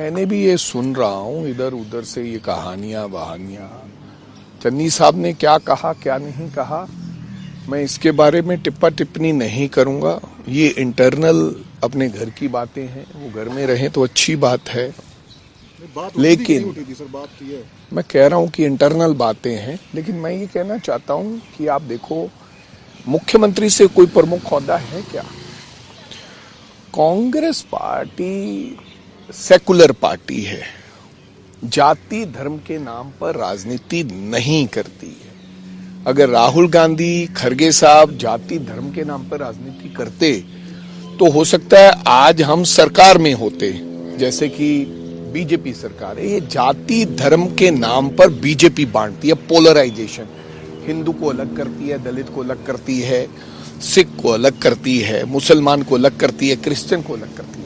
मैंने भी ये सुन रहा हूँ इधर उधर से ये कहानियां बहानियां। चन्नी साहब ने क्या कहा क्या नहीं कहा, मैं इसके बारे में टिप्पा टिप्पणी नहीं करूंगा। ये इंटरनल अपने घर की बातें हैं, वो घर में रहें तो अच्छी बात है। लेकिन मैं कह रहा हूं कि इंटरनल बातें हैं, लेकिन मैं ये कहना चाहता हूं कि आप देखो, मुख्यमंत्री से कोई प्रमुख ओहदा है क्या? कांग्रेस पार्टी सेकुलर पार्टी है, जाति धर्म के नाम पर राजनीति नहीं करती है। अगर राहुल गांधी, खड़गे साहब जाति धर्म के नाम पर राजनीति करते तो हो सकता है आज हम सरकार में होते, जैसे कि बीजेपी सरकार है। ये जाति धर्म के नाम पर बीजेपी बांटती है, पोलराइजेशन। हिंदू को अलग करती है, दलित को अलग करती है, सिख को अलग करती है, मुसलमान को अलग करती है, क्रिश्चियन को अलग करती है।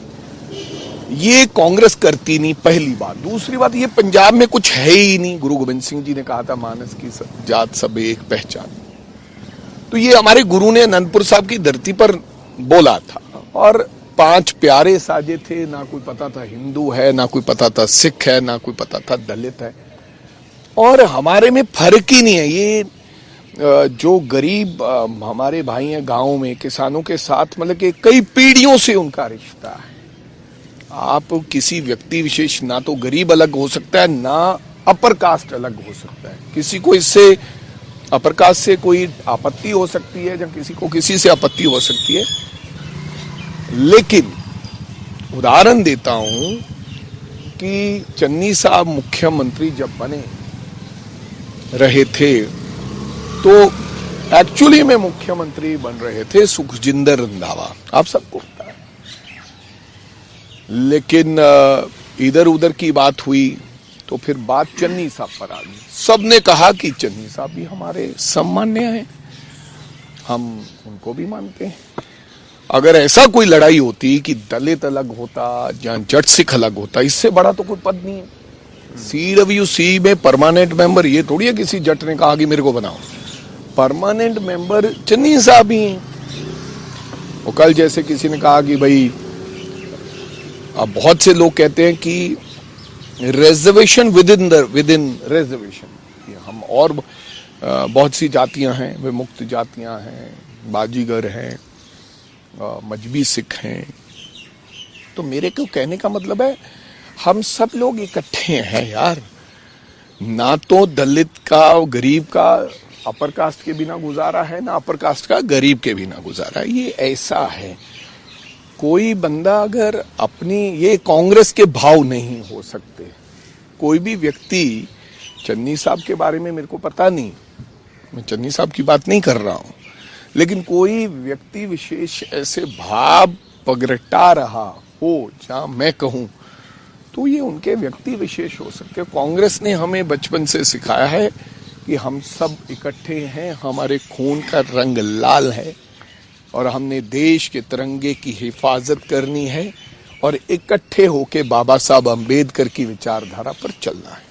ये कांग्रेस करती नहीं, पहली बात। दूसरी बात, ये पंजाब में कुछ है ही नहीं। गुरु गोविंद सिंह जी ने कहा था, मानस की जात सब एक पहचान। तो ये हमारे गुरु ने अनंतपुर साहब की धरती पर बोला था, और 5 प्यारे साजे थे। ना कोई पता था हिंदू है, ना कोई पता था सिख है, ना कोई पता था दलित है। और हमारे में फर्क ही नहीं है। ये जो गरीब हमारे भाई हैं गांव में, किसानों के साथ मतलब कि कई पीढ़ियों से उनका रिश्ता है। आप किसी व्यक्ति विशेष, ना तो गरीब अलग हो सकता है, ना अपर कास्ट अलग हो सकता है। किसी को इससे अपर कास्ट से कोई आपत्ति हो सकती है, या किसी को किसी से आपत्ति हो सकती है। लेकिन उदाहरण देता हूं कि चन्नी साहब मुख्यमंत्री जब बने रहे थे तो एक्चुअली में मुख्यमंत्री बन रहे थे सुखजिंदर रंधावा, आप सबको पता है। लेकिन इधर उधर की बात हुई तो फिर बात चन्नी साहब पर आ गई। सबने कहा कि चन्नी साहब भी हमारे सम्मान्य हैं, हम उनको भी मानते हैं। अगर ऐसा कोई लड़ाई होती कि दलित अलग होता या जट सिख अलग होता, इससे बड़ा तो कोई पद नहीं है। CWC में परमानेंट मेंबर ये थोड़ी है किसी जट ने कहा कि मेरे को बनाओ। परमानेंट मेंबर चन्नी साहब ही हैं। वो कल जैसे किसी ने कहा कि भाई, अब बहुत से लोग कहते हैं कि रिजर्वेशन विद इन रिजर्वेशन। हम और बहुत सी जातियां हैं, वे मुक्त जातियां हैं, बाजीगर हैं, मजबी सिख हैं। तो मेरे को कहने का मतलब है, हम सब लोग इकट्ठे हैं यार। ना तो दलित का, गरीब का अपर कास्ट के बिना गुजारा है, ना अपर कास्ट का गरीब के बिना गुजारा है। ये ऐसा है। कोई बंदा अगर अपनी, ये कांग्रेस के भाव नहीं हो सकते। कोई भी व्यक्ति, चन्नी साहब के बारे में मेरे को पता नहीं, मैं चन्नी साहब की बात नहीं कर रहा हूं, लेकिन कोई व्यक्ति विशेष ऐसे भाव प्रगटा रहा हो जहां मैं कहूं, तो ये उनके व्यक्ति विशेष हो सकते। कांग्रेस ने हमें बचपन से सिखाया है कि हम सब इकट्ठे हैं, हमारे खून का रंग लाल है, और हमने देश के तिरंगे की हिफाजत करनी है, और इकट्ठे होके बाबा साहब अम्बेडकर की विचारधारा पर चलना है।